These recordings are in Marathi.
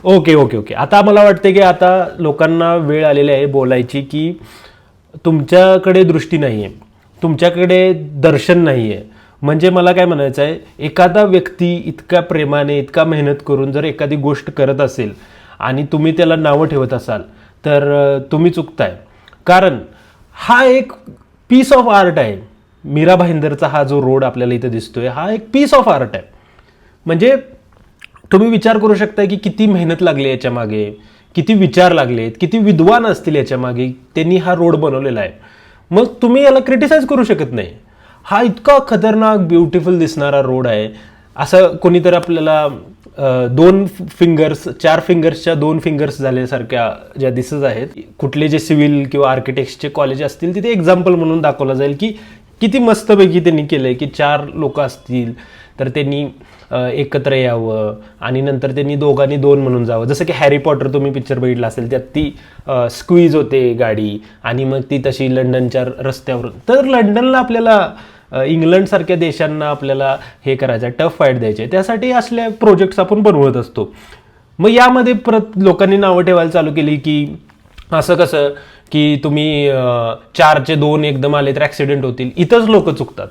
ओके ओके ओके, आता मला वाटते की आता लोकांना वेळ आलेली आहे बोलायची की तुमच्याकडे दृष्टी नाही आहे, तुमच्याकडे दर्शन नाही आहे. म्हणजे मला काय म्हणायचं आहे, एखादा व्यक्ती इतक्या प्रेमाने इतका मेहनत करून जर एखादी गोष्ट करत असेल आणि तुम्ही त्याला नावं ठेवत असाल तर तुम्ही चुकताय. कारण हा एक पीस ऑफ आर्ट आहे. मीरा भाईंदरचा हा जो रोड आपल्याला इथे दिसतोय हा एक पीस ऑफ आर्ट आहे. म्हणजे तुम्ही विचार करू शकता की किती मेहनत लागली याच्या मागे, किती विचार लागलेत, किती विद्वान असतील याच्या मागे, त्यांनी हा रोड बनवलेला आहे. मग तुम्ही याला क्रिटिसाइज करू शकत नाही. हा इतका खतरनाक ब्युटिफुल दिसणारा रोड आहे. असं कोणीतरी आपल्याला 2 फिंगर्स 4 फिंगर्सच्या 2 फिंगर्स झाल्यासारख्या ज्या दिसत आहेत, कुठले जे सिव्हिल किंवा आर्किटेक्टचे कॉलेज असतील तिथे एक्झाम्पल म्हणून दाखवलं जाईल की किती मस्तपैकी त्यांनी केलंय की 4 लोक असतील तर त्यांनी एकत्र यावं आणि नंतर त्यांनी दोघांनी 2 म्हणून जावं. जसं की हॅरी पॉटर तुम्ही पिक्चर बघितला असेल, त्यात ती स्क्वीज होते गाडी आणि मग ती तशी लंडनच्या रस्त्यावर. तर लंडनला आपल्याला इंग्लंडसारख्या देशांना आपल्याला हे करायचं आहे, टफ फाईट द्यायचे, त्यासाठी असल्या प्रोजेक्ट्स आपण बनवत असतो. मग यामध्ये परत लोकांनी नावं ठेवायला चालू केली की असं कसं की तुम्ही 4चे 2 एकदम आले तर ॲक्सिडेंट होतील. इथंच लोक चुकतात,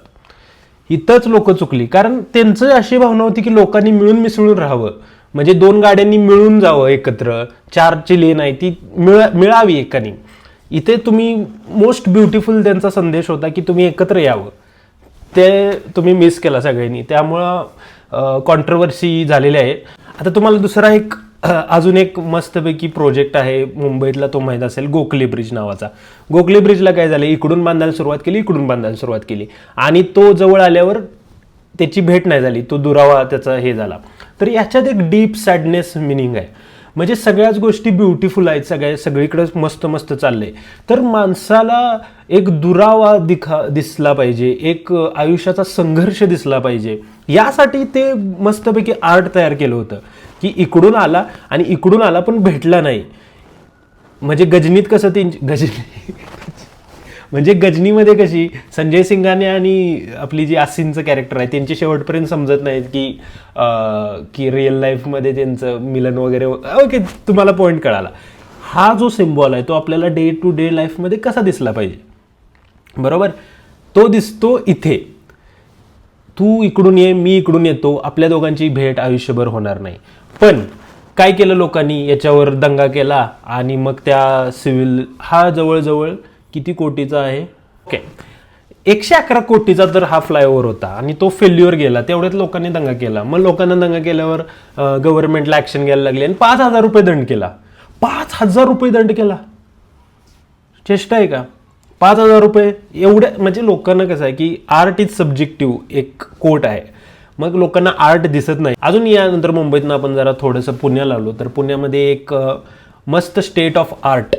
इथंच लोक चुकली. कारण त्यांचं अशी भावना होती की लोकांनी मिळून मिसळून राहावं, म्हणजे 2 गाड्यांनी मिळून जावं एकत्र. 4ची लेन आहे ती मिळावी एकानी. इथे तुम्ही मोस्ट ब्युटिफुल त्यांचा संदेश होता की तुम्ही एकत्र यावं, ते तुम्ही मिस केला सगळ्यांनी. त्यामुळं कॉन्ट्रोवर्सी झालेली आहे. आता तुम्हाला दुसरा एक अजून एक मस्तपैकी प्रोजेक्ट आहे मुंबईतला, तो माहीत असेल, गोखले ब्रिज नावाचा. गोखले ब्रिजला काय झालं, इकडून बांधायला सुरुवात केली, इकडून बांधायला सुरुवात केली आणि तो जवळ आल्यावर त्याची भेट नाही झाली, तो दुरावा त्याचा हे झाला. तर याच्यात एक डीप सॅडनेस मिनिंग आहे. म्हणजे सगळ्याच गोष्टी ब्युटिफुल आहेत, सगळीकडे मस्त मस्त चाललंय, तर माणसाला एक दुरावा दिसला पाहिजे, एक आयुष्याचा संघर्ष दिसला पाहिजे. यासाठी ते मस्तपैकी आर्ट तयार केलं होतं की इकडून आला आणि इकडून आला पण भेटला नाही. म्हणजे गजनीत कसं गजनी म्हणजे गजनीमध्ये कशी संजय सिंगाने आणि आपली जी आसिनचं कॅरेक्टर आहे त्यांची शेवटपर्यंत समजत नाहीत की रिअल लाईफमध्ये त्यांचं मिलन वगैरे. ओके, तुम्हाला पॉईंट कळाला. हा जो सिम्बॉल आहे तो आपल्याला डे टू डे लाईफमध्ये कसा दिसला पाहिजे, बरोबर, तो दिसतो इथे. तू इकडून ये, मी इकडून येतो, आपल्या दोघांची भेट आयुष्यभर होणार नाही. पण काय केलं लोकांनी, याच्यावर दंगा केला आणि मग त्या सिव्हिल, हा जवळजवळ किती कोटीचा आहे, ओके 111 कोटीचा तर हा फ्लायओव्हर होता आणि तो फेल्युअर गेला. तेवढ्यात लोकांनी दंगा केला. मग लोकांना दंगा केल्यावर गव्हर्नमेंटला ऍक्शन घ्यायला लागली आणि 5,000 रुपये दंड केला. 5,000 रुपये दंड केला, चेष्टा आहे का? 5,000 रुपये एवढ्या, म्हणजे लोकांना कसं आहे की आर्ट इज सब्जेक्टिव्ह एक कोट आहे. मग लोकांना आर्ट दिसत नाही. अजून यानंतर मुंबईतनं आपण जरा थोडंसं पुण्याला आलो तर पुण्यामध्ये एक मस्त स्टेट ऑफ आर्ट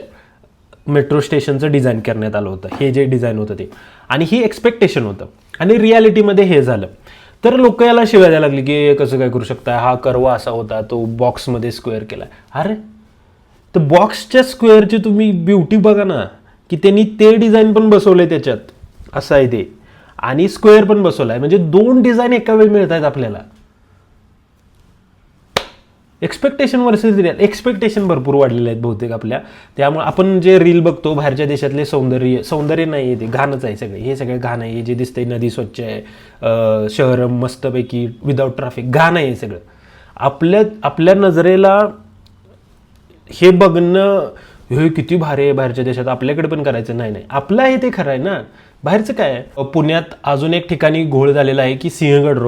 मेट्रो स्टेशनचं डिझाईन करण्यात आलं होतं. हे जे डिझाईन होतं ते, आणि ही एक्सपेक्टेशन होतं आणि रियालिटीमध्ये हे झालं. तर लोक याला शिव्या द्यायला लागली की कसं काय करू शकता, हा कर्वा असा होता, तो बॉक्समध्ये स्क्वेअर केला. अरे तर बॉक्सच्या स्क्वेअरची तुम्ही ब्युटी बघा ना, की त्यांनी ते डिझाईन पण बसवलंय त्याच्यात, असं आहे ते, आणि स्क्वेअर पण बसवलाय. म्हणजे 2 डिझाईन एका वेळी मिळत आहेत आपल्याला. एक्सपेक्टेशन वर्सेस रिअल, एक्सपेक्टेशन भरपूर वाढलेले आहेत बहुतेक आपल्या. त्यामुळे आपण जे रील बघतो बाहेरच्या देशातले सौंदर्य नाही आहे, ते घाणच आहे सगळे. हे सगळे घाण आहे. जे दिसतंय नदी स्वच्छ आहे, शहर मस्तपैकी विदाऊट ट्रॅफिक, घाण आहे हे सगळं. आपल्या नजरेला हे बघणं, हे किती भारी आहे बाहेरच्या देशात, आपल्याकडे पण करायचं. नाही, आपलं आहे ते खरं आहे ना, बाहेरचं काय आहे. पुण्यात अजून एक ठिकाणी घोळ झालेला आहे की सिंहगड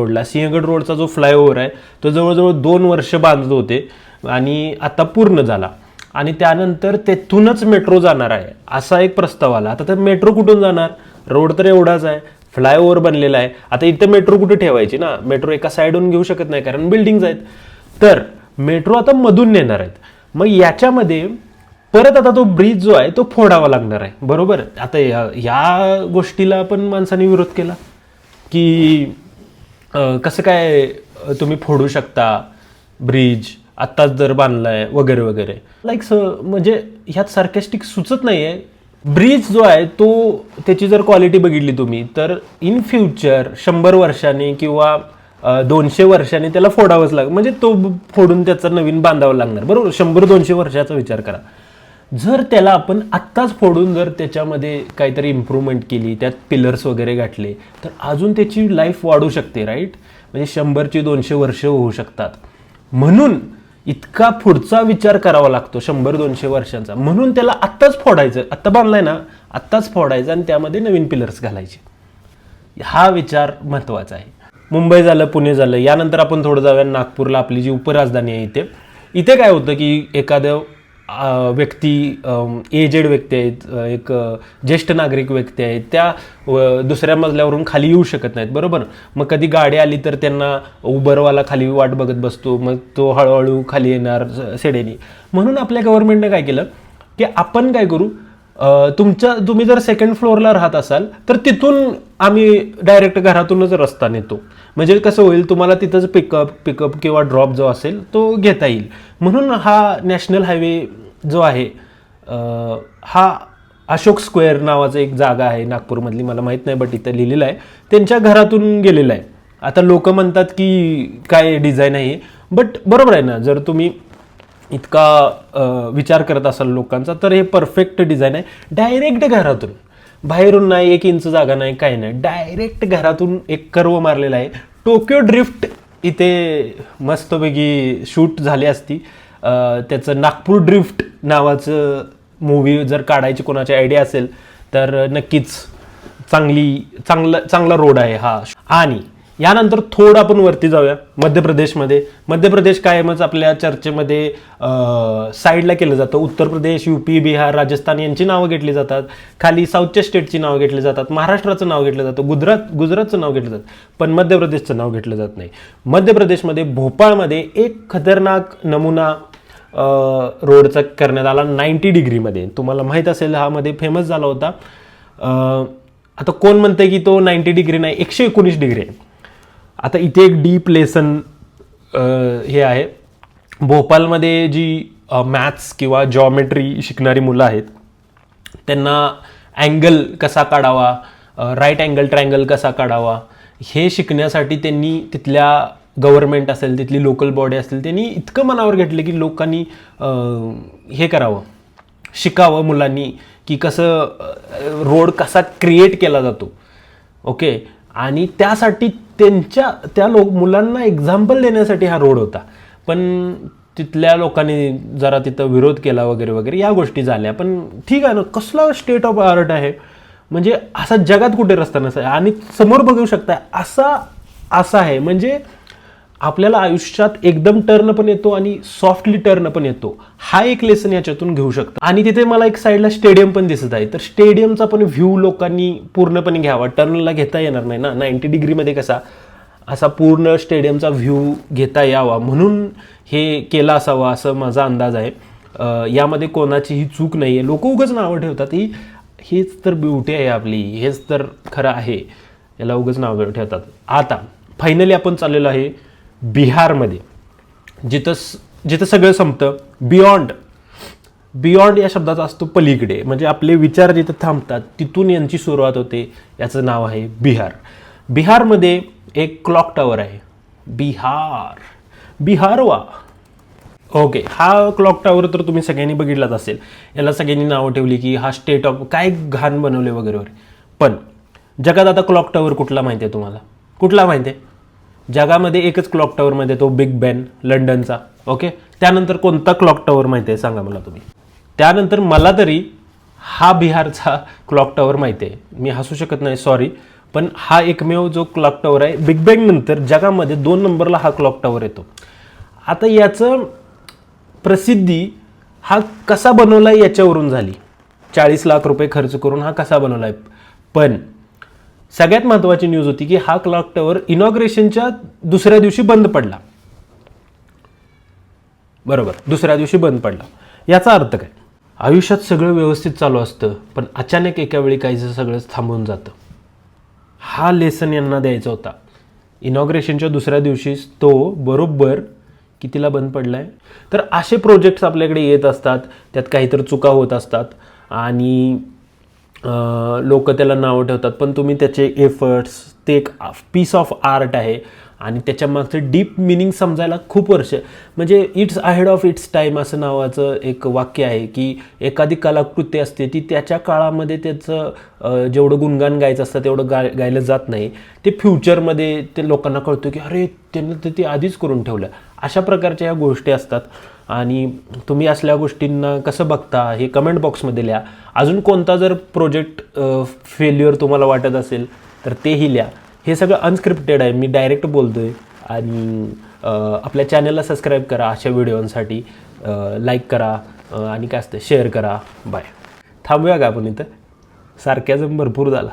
रोडचा जो फ्लायओव्हर आहे तो जवळजवळ 2 वर्ष बांधत होते आणि आता पूर्ण झाला आणि त्यानंतर तेथूनच मेट्रो जाणार आहे असा एक प्रस्ताव आला. आता तर मेट्रो कुठून जाणार, रोड तर एवढाच आहे, फ्लायओव्हर बनलेला आहे. आता इथं मेट्रो कुठे ठेवायची ना, मेट्रो एका साईडून घेऊ शकत नाही कारण बिल्डिंग्स आहेत. तर मेट्रो आता मधून नेणार आहेत. मग याच्यामध्ये परत आता तो ब्रिज जो आहे तो फोडावा लागणार आहे, बरोबर. आता या गोष्टीला पण माणसाने विरोध केला की कसं काय तुम्ही फोडू शकता ब्रिज, आत्ताच जर बांधलाय वगैरे वगैरे. म्हणजे ह्यात सार्कॅस्टिक सुचत नाही आहे. ब्रिज जो आहे तो, त्याची जर क्वालिटी बघितली तुम्ही तर इन फ्युचर 100 वर्षांनी किंवा 200 वर्षांनी त्याला फोडावंच लागेल, म्हणजे तो फोडून त्याचा नवीन बांधावं लागणार, बरोबर. 100-200 वर्षाचा विचार करा. जर त्याला आपण आत्ताच फोडून जर त्याच्यामध्ये काहीतरी इम्प्रूव्हमेंट केली, त्यात पिलर्स वगैरे गाठले, तर अजून त्याची लाईफ वाढू शकते, राईट. म्हणजे 100-200 वर्ष होऊ शकतात. म्हणून इतका पुढचा विचार करावा लागतो 100-200 वर्षांचा. म्हणून त्याला आत्ताच फोडायचं, आत्ता बांधलाय ना, आत्ताच फोडायचं आणि त्यामध्ये नवीन पिलर्स घालायचे. हा विचार महत्त्वाचा आहे. मुंबई झालं, पुणे झालं, यानंतर आपण थोडं जाऊया नागपूरला, आपली जी उपराजधानी आहे. इथे काय होतं की एखादं व्यक्ती, एजेड व्यक्ती आहेत, एक ज्येष्ठ नागरिक व्यक्ती आहेत, त्या दुसऱ्या मजल्यावरून खाली येऊ शकत नाहीत, बरोबर. मग कधी गाडी आली तर त्यांना उबरवाला खाली वाट बघत बसतो, मग तो हळूहळू खाली येणार सेडेनी. म्हणून आपल्या गव्हर्नमेंटने काय केलं की आपण काय करू, तुम्ही जर सेकंड फ्लोअरला राहत असाल तर तिथून आम्ही डायरेक्ट घरातूनच रस्ता नेतो. म्हणजे कसं होईल, तुम्हाला तिथंच पिकअप किंवा ड्रॉप जो असेल तो घेता येईल. म्हणून हा नॅशनल हायवे जो आहे, हा अशोक स्क्वेअर नावाचं एक जागा आहे नागपूरमधली, मला माहीत नाही बट इथं लिहिलेलं आहे, त्यांच्या घरातून गेलेलं आहे. आता लोक म्हणतात की काय डिझाईन आहे, बट बरोबर आहे ना. जर तुम्ही इतका विचार करत असाल लोकांचा, तर हे परफेक्ट डिझाईन आहे. डायरेक्ट घरातून, बाहेरून नाही, 1 इंच जागा नाही, काही नाही, डायरेक्ट घरातून एक कर्व मारलेला आहे. टोकियो ड्रिफ्ट इथे मस्तपैकी शूट झाली असती. त्याचं नागपूर ड्रिफ्ट नावाचं मूवी जर काढायची कोणाची आयडिया असेल तर नक्कीच चांगला रोड आहे हा. आणि यानंतर थोडं आपण वरती जाऊया मध्य प्रदेश कायमच आपल्या चर्चेमध्ये साईडला केलं जातं. उत्तर प्रदेश, यूपी, बिहार, राजस्थान यांची नावं घेतली जातात. खाली साऊथच्या स्टेटची नावं घेतली जातात. महाराष्ट्राचं नाव घेतलं जातं, गुजरातचं नाव घेतलं जातं, पण मध्य प्रदेशचं नाव घेतलं जात नाही. मध्य प्रदेशमध्ये भोपाळमध्ये एक खतरनाक नमुना रोडचा करण्यात आला 90 डिग्रीमध्ये. तुम्हाला माहीत असेल, हा मध्ये फेमस झाला होता. आता कोण म्हणते की तो 90 डिग्री नाही, 119 डिग्री आहे. आता इथे एक डीप लेसन हे आहे. भोपाळमध्ये जी मॅथ्स किंवा जॉमेट्री शिकणारी मुलं आहेत, त्यांना अँगल कसा काढावा, राईट अँगल ट्रायंगल कसा काढावा, हे शिकण्यासाठी त्यांनी तिथल्या गव्हर्नमेंट असेल, तिथली लोकल बॉडी असेल, त्यांनी इतकं मनावर घेतलं की लोकांनी हे करावं, शिकावं मुलांनी की कसं रोड कसा क्रिएट केला जातो. ओके. आणि त्यासाठी त्या मुलांना एक्झाम्पल देण्यासाठी हा रोड होता. पण तिथल्या लोकांनी जरा तिथं विरोध केला वगैरे वगैरे, या गोष्टी झाल्या. पण ठीक आहे ना, कसला स्टेट ऑफ आर्ट आहे, म्हणजे असा जगात कुठे रस्ता नसा. आणि समोर बघू शकता असा आहे. म्हणजे आपल्याला आयुष्यात एकदम टर्न पण येतो आणि सॉफ्टली टर्न पण येतो. हा एक लेसन याच्यातून घेऊ शकतो. आणि तिथे मला एक साईडला स्टेडियम पण दिसत आहे, तर स्टेडियमचा पण व्ह्यू लोकांनी पूर्णपणे घ्यावा. टर्नला घेता येणार नाही ना 90 डिग्रीमध्ये, कसा असा पूर्ण स्टेडियमचा व्ह्यू घेता यावा म्हणून हे केलं असावं, असं माझा अंदाज आहे. यामध्ये कोणाचीही चूक नाही आहे. लोक उगाच नावं ठेवतात, हेच तर ब्युटी आहे आपली, हेच तर खरं आहे, याला उगाच नावं ठेवतात. आता फायनली आपण चाललेलो आहे बिहारमध्ये, जिथं सगळं संपतं. बियॉन्ड या शब्दाचा असतो पलीकडे, म्हणजे आपले विचार जिथं थांबतात तिथून यांची सुरुवात होते. याचं नाव आहे बिहार. बिहारमध्ये एक क्लॉक टॉवर आहे. बिहारवा. ओके. हा क्लॉक टॉवर तर तुम्ही सगळ्यांनी बघितलाच असेल. याला सगळ्यांनी नावं ठेवली की हा स्टेट ऑफ काय घाण बनवले वगैरे वगैरे. पण जगात आता क्लॉक टॉवर कुठला माहिती आहे तुम्हाला? कुठला माहिती आहे? जगामध्ये एकच क्लॉक टॉवर माहिती आहे, तो बिग बेन लंडनचा. ओके. त्यानंतर कोणता क्लॉक टॉवर माहिती आहे सांगा मला तुम्ही. त्यानंतर मला तरी हा बिहारचा क्लॉक टॉवर माहिती आहे. मी हसू शकत नाही, सॉरी, पण हा एकमेव जो क्लॉक टॉवर आहे. बिग बेंग नंतर जगामध्ये 2 नंबरला हा क्लॉक टॉवर येतो. आता याचं प्रसिद्धी हा कसा बनवलाय याच्यावरून झाली. 40 लाख रुपये खर्च करून हा कसा बनवलाय. पण सगळ्यात महत्त्वाची न्यूज होती की हा क्लॉक टॉवर इनॉग्रेशनच्या दुसऱ्या दिवशी बंद पडला. बरोबर, दुसऱ्या दिवशी बंद पडला. याचा अर्थ काय? आयुष्यात सगळं व्यवस्थित चालू असतं, पण अचानक एका वेळी काहीसं सगळंच थांबून जातं. हा लेसन यांना द्यायचा होता. इनॉग्रेशनच्या दुसऱ्या दिवशीच तो बरोबर कितीला बंद पडलाय. तर असे प्रोजेक्ट्स आपल्याकडे येत असतात, त्यात काहीतरी चुका होत असतात आणि लोक त्याला नावं ठेवतात. पण तुम्ही त्याचे एफर्ट्स, ते एक पीस ऑफ आर्ट आहे आणि त्याच्यामागचं डीप मिनिंग समजायला खूप वर्ष, म्हणजे it's ahead of its time असं नावाचं एक वाक्य आहे की एखादी कलाकृती असते ती त्याच्या काळामध्ये त्याचं जेवढं गुणगान गायचं असतं तेवढं गायलं जात नाही, ते फ्युचरमध्ये ते लोकांना कळतं की अरे त्यांनी तर ते आधीच करून ठेवलं. अशा प्रकारच्या ह्या गोष्टी असतात. आणि तुम्ही असल्या गोष्टींना कसं बघता हे कमेंट बॉक्समध्ये लिहा. अजून कोणता जर प्रोजेक्ट फेल्युअर तुम्हाला वाटत असेल तर तेही लिहा. हे सगळं अनस्क्रिप्टेड आहे, मी डायरेक्ट बोलतो आहे. आणि आपल्या चॅनलला सबस्क्राईब करा अशा व्हिडिओंसाठी, लाईक करा आणि काय असतं शेअर करा. बाय. थांबूया का आपण इथं, सारख्याच भरपूर झाला.